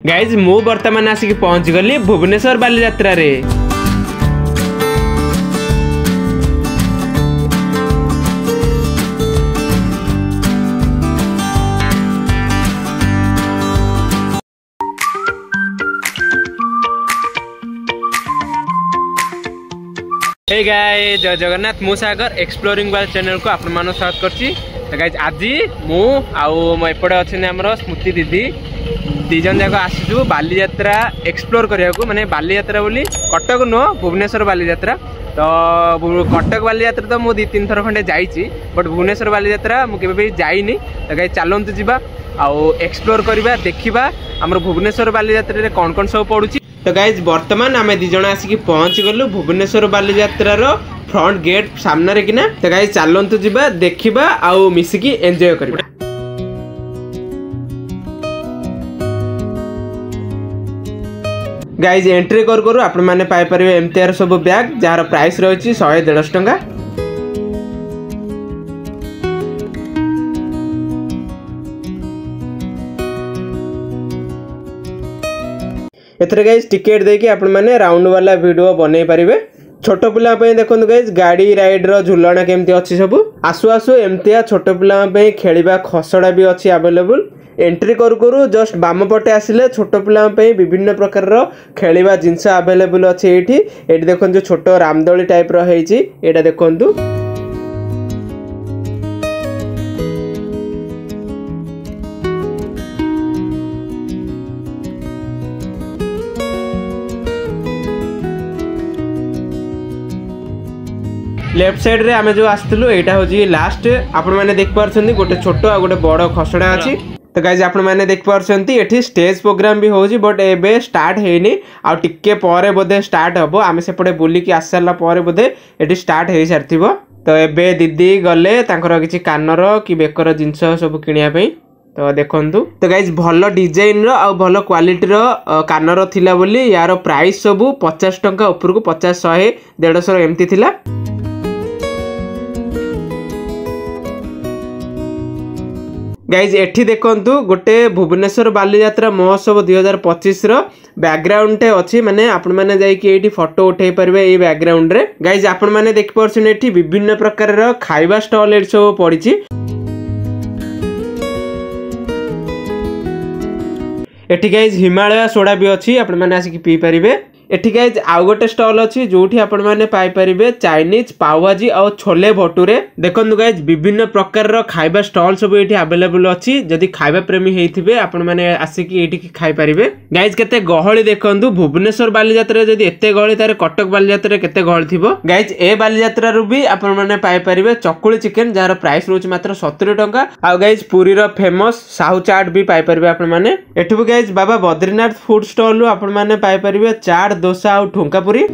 Guys मु बर्तमान आसिक पहुंच गली भुवनेश्वर बालीजात्रा रे। हे गाइस जय जगन्नाथ मु सागर एक्सप्लोरिंग बाल चैनल को आपण मान स्वागत करछि। गाइज आज मु आउ एपटे अच्छे आमर स्मृति दीदी दीजन जाक आसू बालीजात्रा एक्सप्लोर करने को माने बालीजात्रा बोली कटक नुह भुवनेश्वर बालीजात्रा। तो कटक बालीजात्रा तो मुझे 2-3 थर खंडे जाइए बट भुवनेश्वर बालीजात्रा मुझे भी जाइनी। तो गाइज चलतु जावा आउ एक्सप्लोर करवा देखा आम भुवनेश्वर बालीजात्रा रे कौन कौन सब पड़ुछि। तो गाइज बर्तमान आम दिज आसिक पहुंच गलु भुवनेश्वर बालीजात्रार फ्रंट गेट सामने किना। तो गाइज चलतु जावा देखा आउ मिसिकी एंजॉय करबा। गाइज एंट्री करू आपण मैंने पाइपर एमतीआर सब बैग जार प्राइस रही 100-150 टंका। एथरे गाइज टिकेट देकी आपण मैंने राउंड वाला वीडियो बनै पारिबे। छोट पिला देखो गाइज गाड़ी राइड रो झुलना केमती अच्छी सब आसु आसु एमतिया छोट पिला खेलिबा खसड़ा भी अच्छी अवेलेबल। एंट्री करू जस्ट बाम पटे आसिले छोट पिला विभिन्न प्रकार खेलिबा जिनस अवेलेबल अच्छे। ये देखो जो छोट रामदोली टाइप रही देखु। लेफ्ट साइड रे आमे जो आस्तलु एटा होजी लास्ट आपण माने देख पारछन्ती गोटे छोट आ गोटे बड़ खसड़ा अछि। तो गाइज आपण माने देख पारछन्ती एठी स्टेज प्रोग्राम भी होजी बट एबे स्टार्ट हेनी आ टिके परे बोधे स्टार्ट हबो। आमे सेपटे बुली की आसला परे बोधे एठी स्टार्ट हेई सारथिबो। तो एबे दीदी गले तांकर किछि कानर कि बेकर जिंस सब किनिया पई। तो देखंतु तो गाइज भल डिजाइन रो आ भल क्वालिटी रो कानर थिला बोली यार प्राइस सब 50 टंका ऊपर को 50 100 150 एमती थिला। गाइज एठी देखंतु गोटे भुवनेश्वर बालीजात्रा महोत्सव 2025 रो बैकग्राउंड टे अछि माने आपण माने जाई कि एठी फोटो उठै परबे ए बैकग्राउंड रे। गाइज आपण माने देख परछन एठी विभिन्न प्रकार रो खाइबा स्टॉल एठी सब पड़िछि। एठी गाइज हिमालय सोडा भी अछि आपण माने आसी पी परिबे। एठी गाइज आउ गोटे स्टॉल अछि जोठी आपण माने पाई परिबे चाइनीज पाव भाजी और छोले भटूरे। देखंतु गाइज विभिन्न प्रकार रो खाइबा स्टॉल सब एठी अवेलेबल अछि। जदि खाइबा प्रेमी हेइथिबे आपण माने आसी कि एठी की खाइ परिबे। गाइज केते गहळी देखंतु भुवनेश्वर बालीजात्रा जदि एते गहळी तारे कटक बालीजात्रा केते गहळी थिबो। गाइज ए बालीजात्रा रु भी आपण माने पाई परिबे चकुली चिकन जार प्राइस रोच मात्र 70 टंका। आ गाइज पुरी रो फेमस साहू चाट भी पाई परिबे आपण माने। एठु गाइज बाबा बद्रीनाथ फूड स्टॉल रु आपण माने पाई परिबे चाट डोसा और ठुंका पुरी।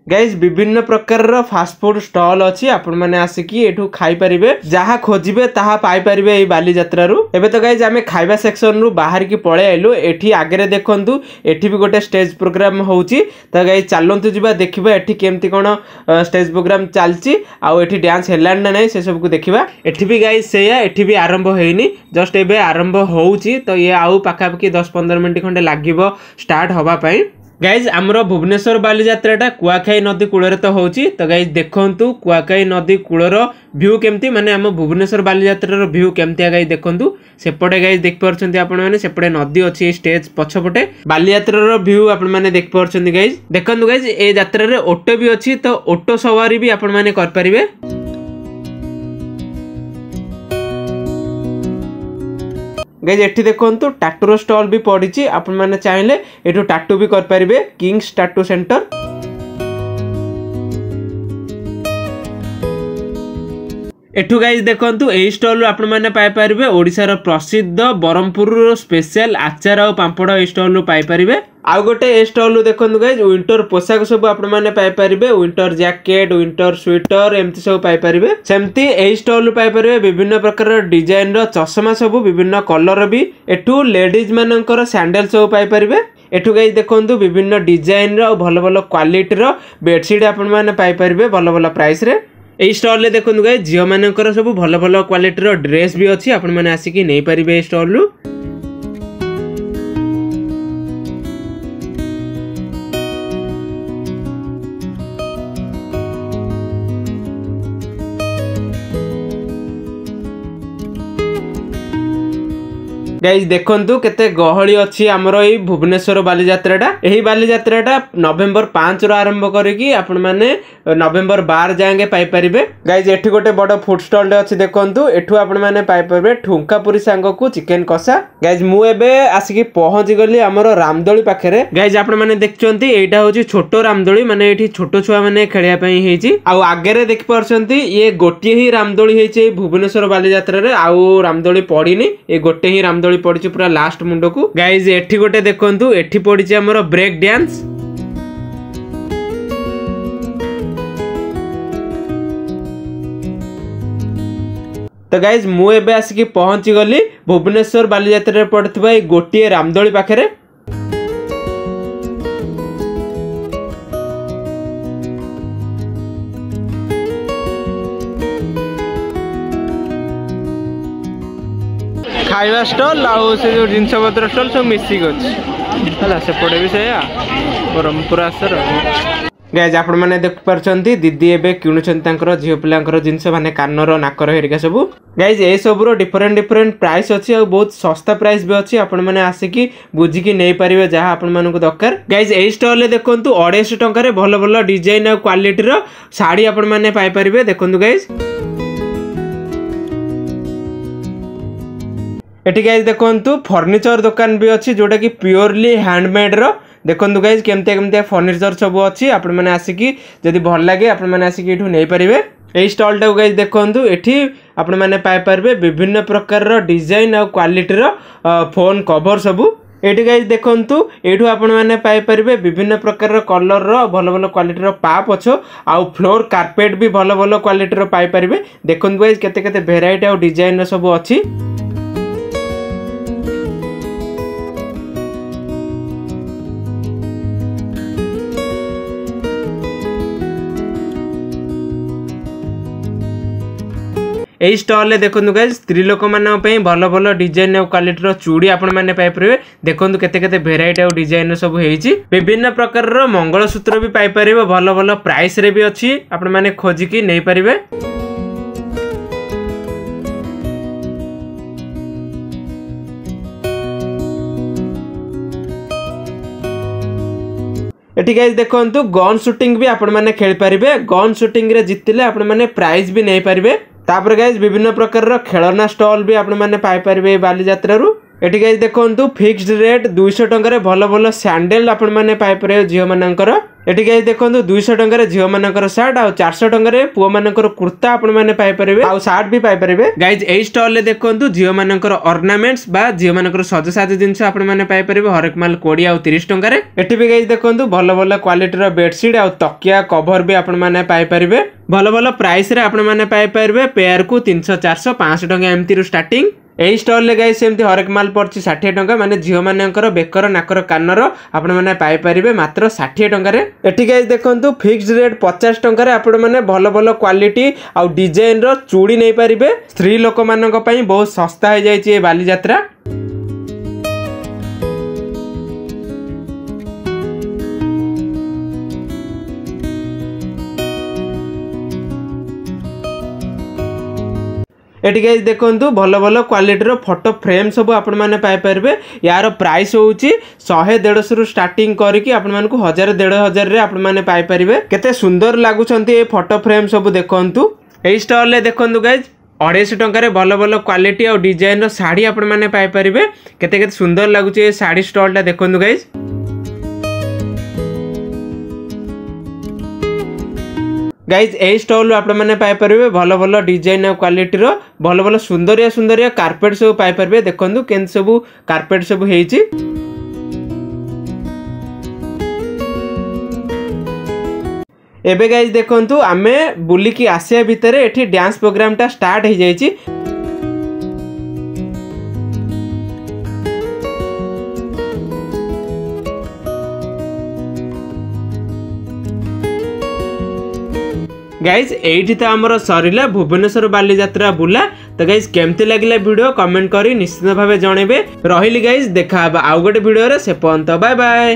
गाइज विभिन्न प्रकार रो फास्ट फूड स्टॉल अछि आपण माने आसिकी एठू खाई परिबे जहा खोजिबे ताहा पाई परिबे ए बालीजात्रा रु। एबे तो गाइज आमे खाइबा सेक्शन रु बाहर की पळे आइलु। एठी आगरे देखंतु एठी भी गोटे स्टेज प्रोग्राम होउची। तो गाइज चलंतु जिबा देखिबा एठी केमती कोन स्टेज प्रोग्राम चालची आ एठी डांस हेलान ना नै से सब को देखिबा। एठी भी गाइज सेया एठी भी आरंभ हेइनी जस्ट एबे आरंभ होउची। तो ये आउ पाखा पाखी 10-15 मिनिट खंडे लागिबो स्टार्ट होबा पई। गाइज आमर भुवनेश्वर बालीजात्रा कुआखाई नदी कूल तो होची। तो गाइज देखंतु कुआखाई नदी कूलर व्यू केमती माने आम भुवनेश्वर बालीजात्रा व्यू केमती गाइज देखंतु सेपटे गाइज देख पारछन्ती आपण माने सेपटे नदी अछि स्टेज पछपटे बालीजात्रा व्यू आपण माने देख पारछन्ती। गाइज देखंतु गाइज ए यात्रा रे ऑटो भी अछि तो ऑटो सवारी भी आपण माने कर परिबे। गाइज एठी देखंतु टैटू स्टॉल भी पड़िछि आपण माने चाहिले एठू टैटू भी कर परिबे किंग्स टैटू सेंटर। एठू गाइज देखंतु ए स्टॉल आपण माने पाई परिबे ओडिसा रो प्रसिद्ध बरहमपुर रो स्पेशल आचार और पांपड़ ए स्टॉल रो पाई परिबे। आउ गोटे ए स्टॉल देखंतु गाइज विंटर पोशाक सब आपण माने पाई परिबे विंटर जैकेट विंटर स्वेटर एमती सब पाई परिबे। सेमती ए स्टॉल पाई परिबे विभिन्न प्रकार डिजाइन रो चश्मा सब विभिन्न कलर भी। एठू लेडीज मानकर सैंडल सब पाई परिबे। एठू गाइज देखंतु विभिन्न डिजाइन रो भलो भलो क्वालिटी रो बेडशीट आपण माने पाई परिबे भलो भलो प्राइस रे। एई स्टॉल रे देखंतु गाइस झियो मानकर सब भल भल क्वालिटी रो ड्रेस भी अछि आपण माने आसिकी नै परिबे ए स्टॉल रु। गाइज देखंतु केते गहली अछि हमर एई भुवनेश्वर बालीजात्राटा। एही बालीजात्राटा नवेम्बर 5 रो आरंभ करिकि आपण माने नवेम्बर 12 जाएंगे पाई परिबे। गाइज एठी गोटे बड़ फूड स्टॉल रे अछि देखंतु एठु आपण माने पाई परिबे ठुंका पुरी सांगकु चिकन कषा। गाइज मु एबे आसिकि पहुंची गली हमर रामदोली पाखरे। गाइज आपण माने देखचंती एटा होची छोटो रामदोली माने एठी छोटो छुआ माने खेलिया पई हेची। आ आगे रे देख परछंती ये गोटे ही रामदोली हेची भुवनेश्वर बालीजात्रा रे आउ रामदोली पड़ीनी ए गोटे ही रामदोली पड़ी पूरा लास्ट मुंड को। गाइज एठी गोटे देखंतु एठी पड़ी हमर ब्रेक डांस। तो गाइज मु एबे आसिकी पहुंची गली भुवनेश्वर बालीजात्रा रे पड़थबा ए गोटे रामदोली पाखरे। खाइबा स्टॉल आउ से जो जिनस पत्र स्टॉल सब मिसिक अच्छी है सेपटे भी से ब्रह्मपुर आसर। गाइज आपण मैंने देख पार्टी दीदी एबे किणुचंती झील पिलांकर जिनस माने कानर नाकर हेरिका सब। गाइज ए सबुर डिफरेंट डिफरेंट प्राइस अच्छी और बहुत सस्ता प्राइस भी अच्छी आपण मैंने आसिकी बुझिकी नहीं पारे जहाँ आपण मानक दरकार। गाइज ए स्टॉल देखंतु 250 टंका रे भल भल डिजाइन और क्वालिटी रो साड़ी आपण माने पाई परिबे। देखंतु गाइज एठी गाइज देखंतु फर्निचर दुकान भी अच्छी जोटा कि प्योरली हैंडमेड रो। देखंतु गाइज केमते केमते फर्निचर सब अच्छी आपण माने आसिकी जदी भल लागे आपण माने आसिकी एठु नै परिबे। एई स्टॉल टा गाइज देखंतु एठी आपण माने पाई परबे विभिन्न प्रकार रो डिजाइन और क्वालिटी रो फोन कवर सब। एठी गाइज देखंतु एठु आपण माने पाई परबे विभिन्न प्रकार रो कलर रो भल भल क्वालिटी रो पा पछ आउ फ्लोर कारपेट भी भल भल क्वालिटी रो पाई परबे। देखंतु गाइज केते केते वेराइटी और डिजाइन रो सब अच्छी। एई स्टॉल देखो गाइज स्त्री लोक मान भल भल डिजाइन और क्वालिटी रो चूड़ी आपण माने पाई परिबे। देखंतु केते केते वेराइटी और डिजाइन सब हेची विभिन्न प्रकार रो मंगलसूत्र भी पाई परिबे भल भल प्राइस रे भी अछि आपण माने खोजिकी नै परिबे। एठी गाइज देखंतु गन शूटिंग भी आपण माने खेल परिबे। गन शूटिंग रे जितले आपण माने प्राइस भी नै परिबे। तापर गाइज विभिन्न प्रकार रो खेलना स्टॉल भी आपण माने पाई परिबे बालीजात्रा रु। एठी गाइज देखंतु फिक्स्ड रेट 200 टंका रे भल भल सैंडल आपण माने पाई परिबे झियो मानकर। एठी गाइज देखंतु 200 टंका रे झियो मानकर शर्ट आ 400 टंका रे पुओ मानकर कुर्ता आपण माने पाई परिबे आ शर्ट भी पाई परिबे। गाइज एई स्टॉल रे देखंतु झियो मानकर ऑर्नामेंट्स बा झियो मानकर सजसाज जिंस आपण माने पाई परिबे हरेक माल 20 आ 30 टंका रे। एठी भी गाइज देखंतु भल भल क्वालिटी रो बेडशीट आ तकिया कवर भी आपण माने पाई परिबे भल भल प्राइस रे आपण माने पाई परिबे। पेयर को 300 400 500 टंका एमती रु स्टार्टिंग। एई स्टॉल ले गाइस सेमती हरेक माल पड़छि 60 टंका माने झियो मानकर बेकर नाकर कानर आपण माने पाई परिबे मात्र 60 टंका रे। एठी गाइस देखंतु फिक्स्ड रेट 50 टंका रे आपण माने भल भल क्वालिटी आ डिजाइन रो चूड़ी नै परिबे। स्त्री लोक मानक पई बहुत सस्ता हो जाईछि ए बालीजात्रा। एटी गाइस देखंतु भल भल क्वालिटी रो फोटो फ्रेम सब आपण माने पाई परबे। यार प्राइस होउची 100-150 रु स्टार्टिंग करिकि आपण मानकु 1000-1500 रे आपण माने पाई परबे। केते सुंदर लागुचंती ए फोटो फ्रेम सब देखंतु। एई स्टॉल ले देखंतु गाइस 250 टंका रे भल भल क्वालिटी और डिजाइन रो साड़ी आपण माने पाई परबे। केते केते सुंदर लागुची ए साड़ी स्टॉल टा देखंतु गाइस। गाइज ए स्टॉल आपण माने पाई परबे भल भल डिजाइन और क्वालिटी रो भल भल सुंदरिया सुंदरिया कारपेट सब पाई परबे। देखंतु केन सब कारपेट सब हेची। एबे गाइज देखंतु आमे बुलिकी आसिया भितरे एठी डांस प्रोग्राम टा स्टार्ट हो जाईची। गाइज एठी तो आमर सरिला भुवनेश्वर बालीजात्रा बुला। तो गाइज केमती लगिला वीडियो कमेंट करी निश्चित भाव जनइबे। रहिली गाइज देखा आउ गोटे वीडियो रे से पर्यंत बाय बाय।